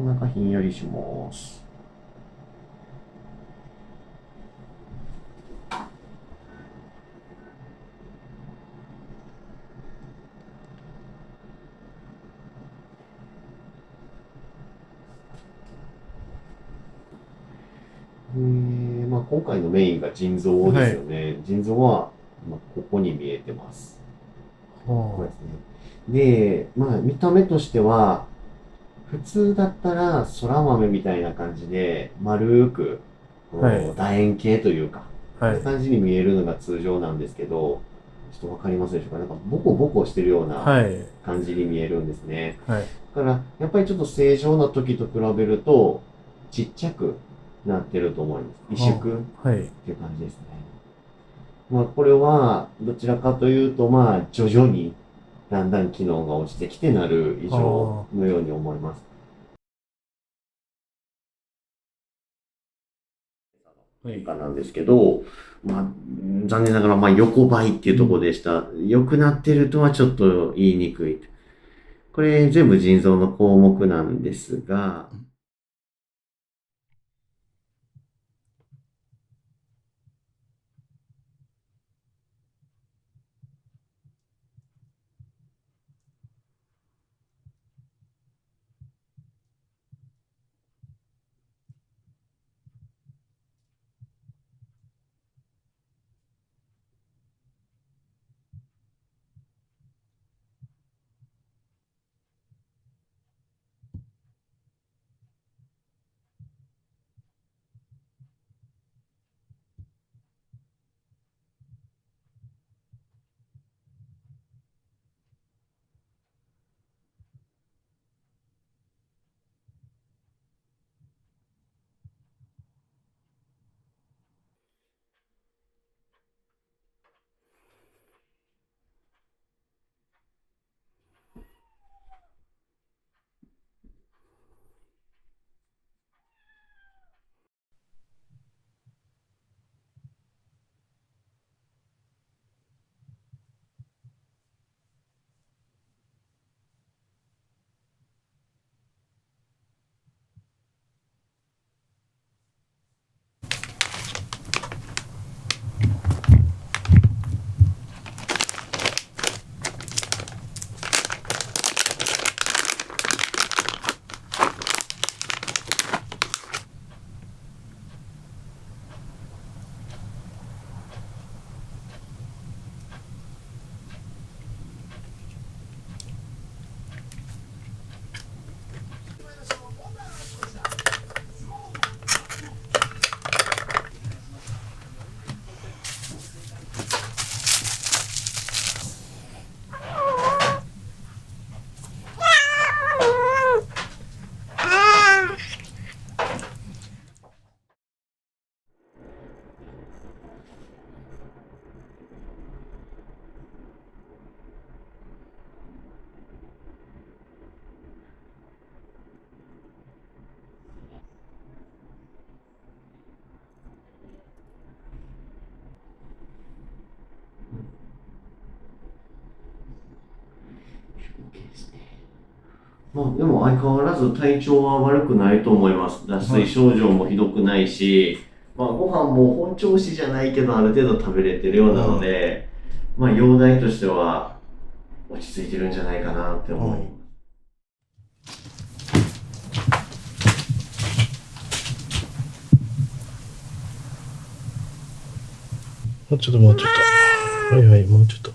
お腹ひんやりします。まあ、今回のメインが腎臓ですよね。腎臓は、まあ、ここに見えてます。これはですね。で、まあ、見た目としては、普通だったら、空豆みたいな感じで、丸く、あ。はい。楕円形というか、こんなはい。感じに見えるのが通常なんですけど、ちょっとわかりますでしょうか。なんか、ボコボコしてるようなはい。感じに見えるんですね。はい。だから、やっぱりちょっと正常な時と比べると、ちっちゃくなってると思います。萎縮っはあ。はい。ていう感じですね。まあ、これは、どちらかというと、まあ、徐々に、だんだん機能が落ちてきてなる異常はのように思います。あ。はい。変化なんですけど、まあ、残念ながら、まあ、横ばいっていうところでした。良くなってるとはちょっと言いにくい。これ全部腎臓の項目なんですが、まあ、でも相変わらず体調は悪くないと思います。脱水はい。症状もひどくないし、まあ、ご飯も本調子じゃないけど、ある程度食べれてるようなのはで、まあ、容体としては落ち着いてるんじゃないかなってあ。思います。はあ。もうちょっと、もうちょっと。はいはい、もうちょっと。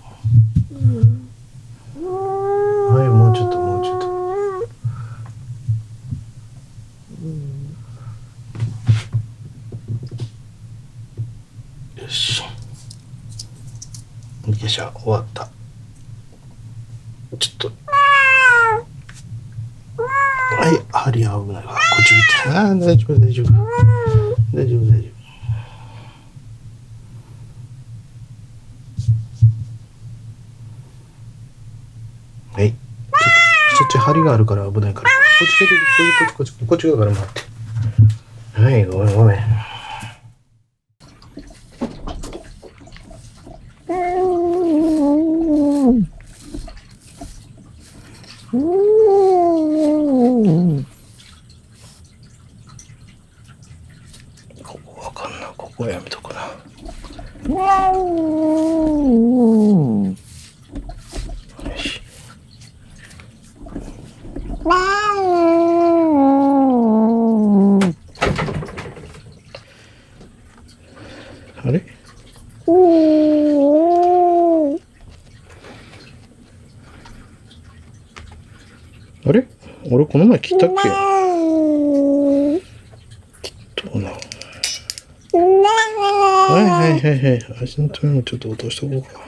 はい、もうちょっと、もうちょっと。よし。よいしょ、終わった。ちょっと。はい、針危ないわ。こっち見て。ああ、大丈夫、大丈夫。大丈夫、大丈夫。はい。そっち針があるから危ないから。こっち、こっち、こっち側から回って。はい、ごめん、ごめん。あれ俺この前切ったっけ？どうなの？はいはいはいはい。足の爪もちょっと落としとこうか。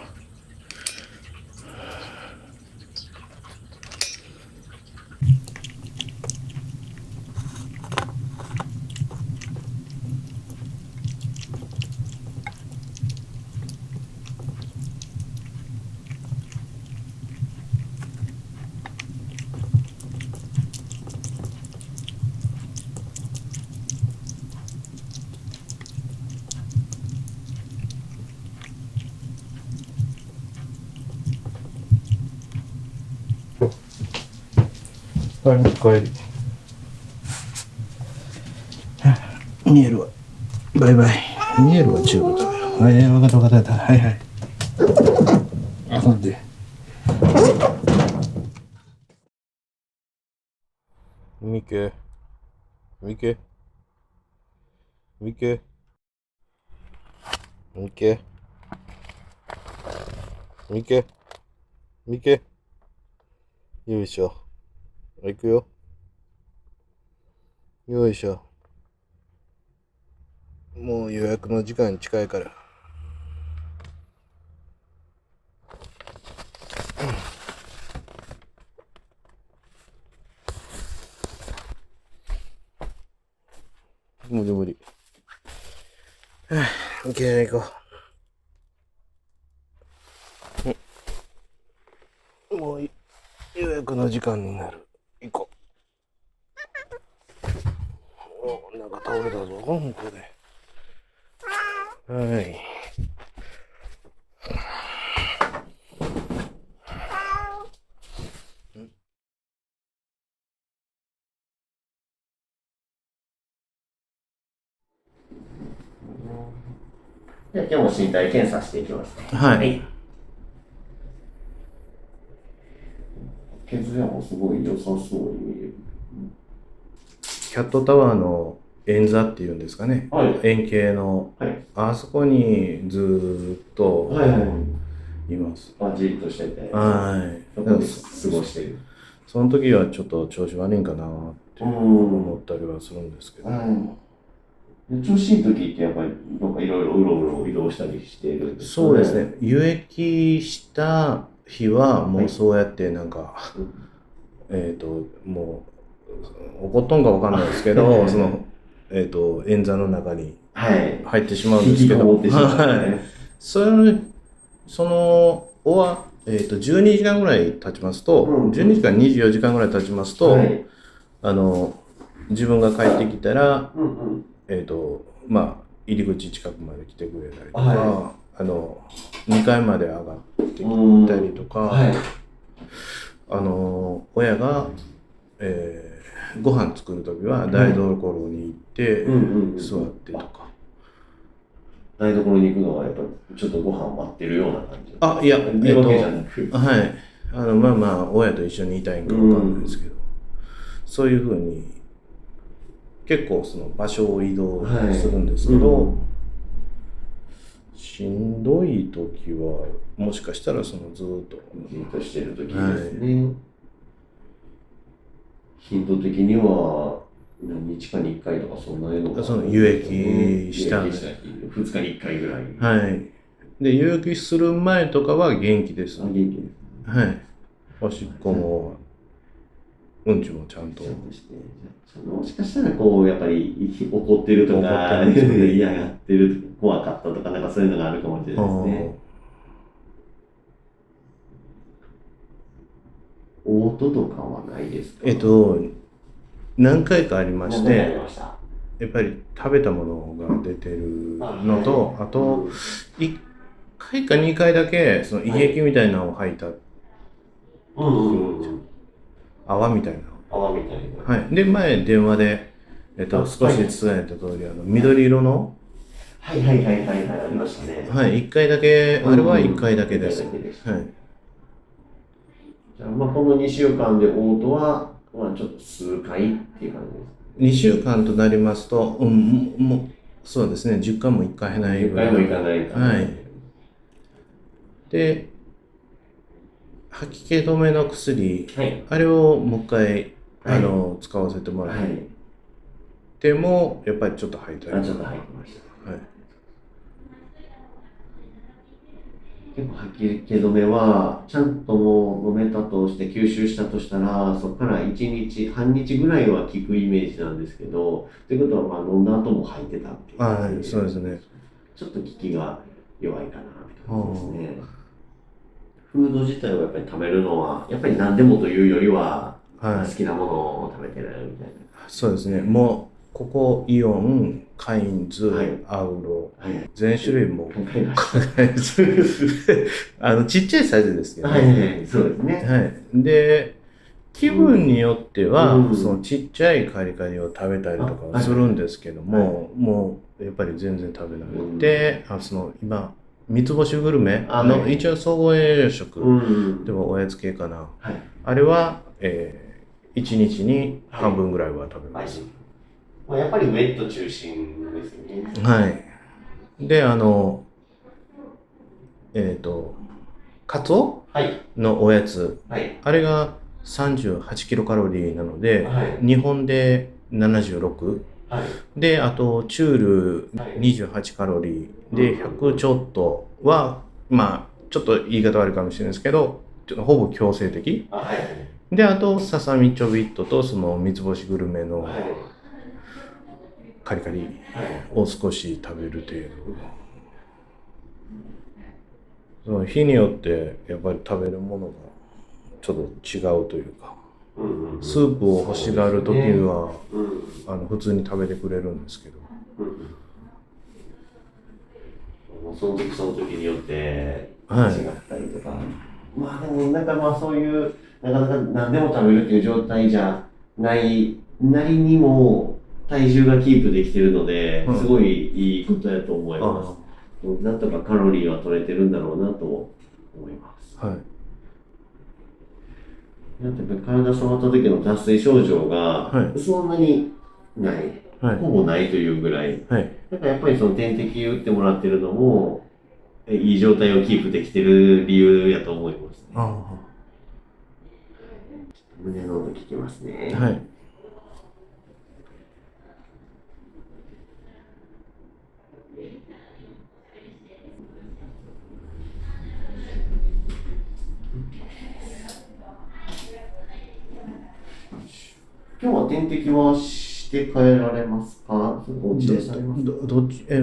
はい、帰り。見えるわ。バイバイ。見えるわ、中国だよ。はい、わかったわかった。はいはい。遊んで。ミケ。ミケ。ミケ。ミケ。ミケ。ミケ。よいしょ。行くよ。よいしょ。もう予約の時間近いから。無理無理。行けない行こう。もう予約の時間になる。行こう。お、なんか倒れたぞ、ここで。はい。じゃあ今日も身体検査していきますね。はい。はい。血液もすごい良さそうに見える。キャットタワーの円座っていうんですかね。はい。円形の、はい。あそこにずーっとはいはい。います。じっとしてて。はい。そこで過ごしてる。その時はちょっと調子悪いんかなって思ったりはするんですけど。調子いい時ってやっぱりなんかいろいろうろうろ移動したりしているんですかね。そうですね。輸液した日はもうそうやってなんか、もう怒っとんかわかんないですけど、その演座の中に入ってしまうんですけど、その12時間ぐらい経ちますと、12時間24時間ぐらい経ちますと、自分が帰ってきたら、まあ入り口近くまで来てくれたりとか、2階まで上がってきたりとか、親が、ご飯作るときは台所に行って座ってとか。台所に行くのはやっぱりちょっとご飯待ってるような感じ。あ、いや、はい。まあまあ親と一緒にいたいんかわかんないですけど、そういうふうに結構その場所を移動するんですけど、しんどい時はもしかしたらそのずっとじっとしてる時ですね。頻度的には何日かに1回とかそんなのが、その輸液した2日に1回ぐらい。はい。で、輸液する前とかは元気です。元気です。はい。おしっこも、うんちもちゃんと。もしかしたらこうやっぱり怒ってるとか嫌がってるとか怖かったとかなんかそういうのがあるかもしれないですね。嘔吐とかはないですか？何回かありまして、やっぱり食べたものが出てるのと、あと、1回か2回だけその胃液みたいなのを吐いた。泡みたいな。はい。で、前電話で、少し伝えた通り、緑色の。ありましたね。はい、1回だけ、あれは1回だけです。はい。じゃあ、まあ、この2週間で嘔吐は、まあ、ちょっと数回っていう感じです。2週間となりますと、もう、そうですね、10回も1回ないぐらい。10回もいかない。はい。で、吐き気止めの薬、はい。あれをもう一回、はい使わせてもらっはい。ても、やっぱりちょっと吐いたり。ちょっと入ってました。はい。結構吐き気止めは、ちゃんともう飲めたとして吸収したとしたら、そこから1日、半日ぐらいは効くイメージなんですけど、ということは、まあ飲んだ後も吐いてたっていう。はい、そうですね。ちょっと効きが弱いかなって感じですね。フード自体をやっぱり食べるのは、やっぱり何でもというよりは、はい、好きなものを食べてるみたいな。そうですね。もう、ここ、イオン、カインズ、はいアウロ、はい、全種類も考えました。ちっちゃいサイズですけどね。はい、そうですね。はい。で、気分によっては、うんそのちっちゃいカリカリを食べたりとかはするんですけども、もうやっぱり全然食べなくて、今、三つ星グルメの、はい一応総合栄養食、うんでもおやつ系かな。はい、あれは、1日に半分ぐらいは食べます。まあ、やっぱりウェット中心ですよね。はい。で、カツオはい。のおやつ、はい。あれが38キロカロリーなので、はい日本で76。はい。で、あと、チュールはい28カロリーで100ちょっとは、まあ、ちょっと言い方悪いかもしれないですけど、ちょっとほぼ強制的。はい。で、あと、ささみちょびっとと、その三つ星グルメのはい。カリカリはい。を少し食べる程度。その日によってやっぱり食べるものがちょっと違うというか、スープを欲しがるときには、普通に食べてくれるんですけど、その時その時によってはい違ったりとか、まあでもなんかまあそういうなかなか何でも食べるっていう状態じゃないなりにも体重がキープできてるので、すごいいいことやと思います。なんとかカロリーは取れてるんだろうなと思います。はい。だって体触った時の脱水症状がそんなにない、ほぼないというぐらい。だからやっぱりその点滴打ってもらってるのもいい状態をキープできてる理由やと思います、ね。胸の音聞きますね。はい。今日は点滴はして帰られますか？お家でされますか？どっち、血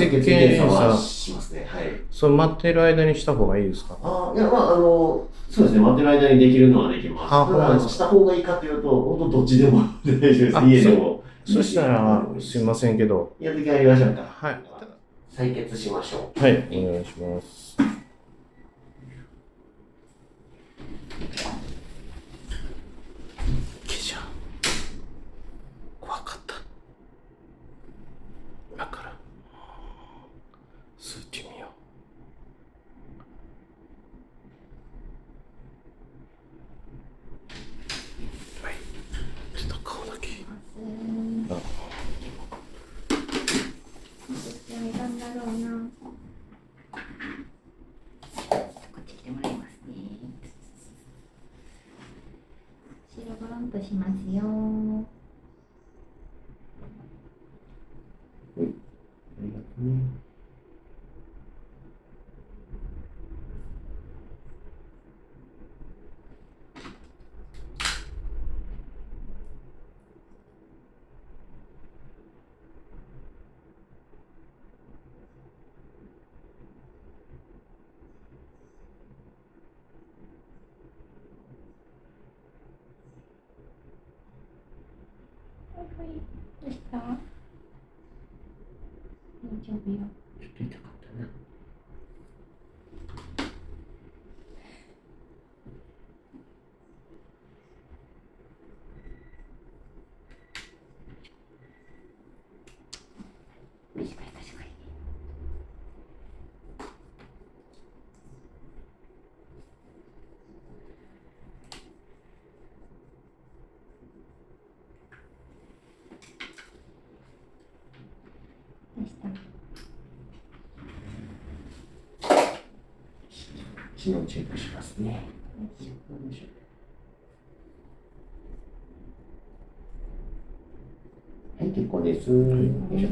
液検査はしますね。はい。その待ってる間にした方がいいですか？いや、まあ、そうですね、待ってる間にできるのはできます。ただ、した方がいいかというと、本当どっちでも大丈夫です。家でも。そしたら、すいませんけど。やるときやりましょうか。はい。採血しましょう。はい、お願いします。ケジャン。怖かった。今から、数値見よう。はい。ちょっと顔だけ。なんだろうな。こっち来てもらいますね。白ゴロンとしますよ。ありがとうね。どうした？大丈夫よ。ちょっと痛かったな。短い確かに。どうした？ちをチェックしますね。はい、結構です。よいしょ。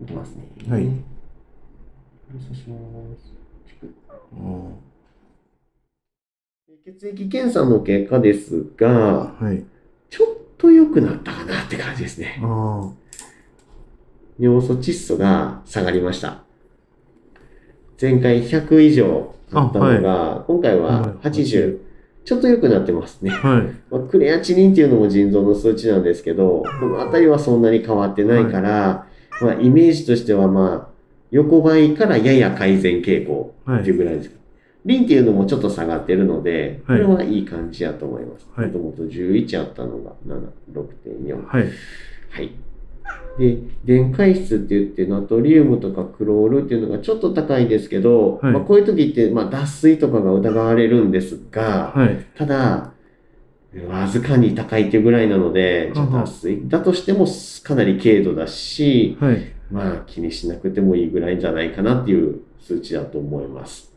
いきますね。はい。そうします。血液検査の結果ですが、はい、ちょっと良くなったかなって感じですね。尿素窒素が下がりました。前回100以上あったのが、今回は80。ちょっと良くなってますね。クレアチニンっていうのも腎臓の数値なんですけど、この辺りはそんなに変わってないから、イメージとしては横ばいからやや改善傾向っていうぐらいですか。リンっていうのもちょっと下がってるので、これはいい感じやと思います。もともと11あったのが7、6.4。はい。で、電解質って言ってナトリウムとかクロールっていうのがちょっと高いんですけど、こういう時って脱水とかが疑われるんですが、ただ、わずかに高いっていうぐらいなので、脱水だとしてもかなり軽度だし、気にしなくてもいいぐらいじゃないかなっていう数値だと思います。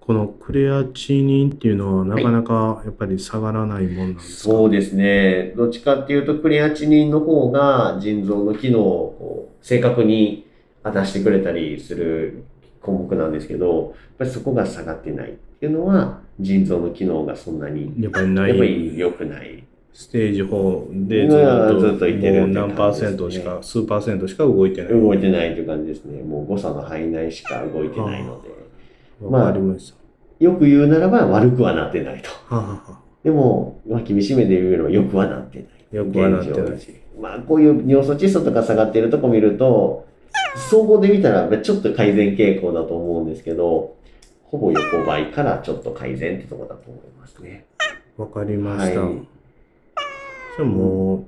このクレアチニンっていうのはなかなかやっぱり下がらないもんなんですか？そうですね。どっちかっていうとクレアチニンの方が腎臓の機能を正確に出してくれたりする項目なんですけど、やっぱりそこが下がってないっていうのは腎臓の機能がそんなにやっぱり良くない。ステージ4でずっといってる、何%しか、数%しか動いてない。動いてないという感じですね。もう誤差の範囲内しか動いてないので。わかりました。よく言うならば悪くはなってないと。でも、厳しい目で言うのはよくはなってない。よくはなってない。こういう尿素窒素とか下がってるとこ見ると、総合で見たらちょっと改善傾向だと思うんですけど、ほぼ横ばいからちょっと改善ってところだと思いますね。わかりました。じゃあもう、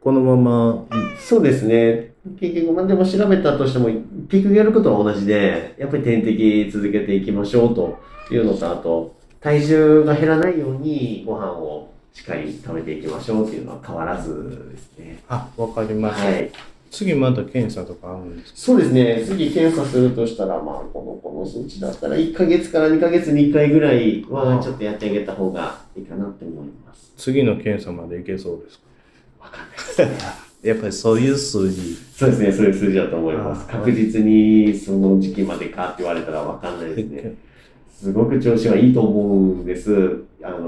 このまま。そうですね。結局、でも調べたとしても、結局やることは同じで、やっぱり点滴続けていきましょうというのと、あと、体重が減らないようにご飯をしっかり食べていきましょうっていうのは変わらずですね。わかりました。次また検査とかあるんですか？そうですね。次検査するとしたら、この数値だったら1ヶ月から2ヶ月に1回ぐらいはちょっとやってあげた方がいいかなって思います。次の検査までいけそうですか？わかんないですね。やっぱりそういう数字。そうですね。そういう数字だと思います。確実にその時期までかって言われたらわかんないですね。すごく調子はいいと思うんです。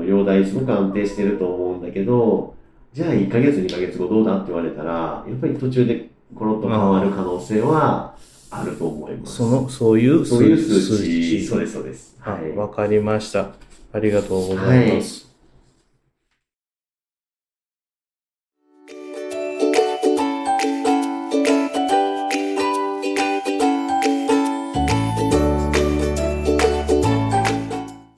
容体すごく安定してると思うんだけど、じゃあ1ヶ月2ヶ月後どうだって言われたら、やっぱり途中でコロッと変わる可能性はあると思います。そういう数字。そうです、そうです。わかりました。ありがとうございます。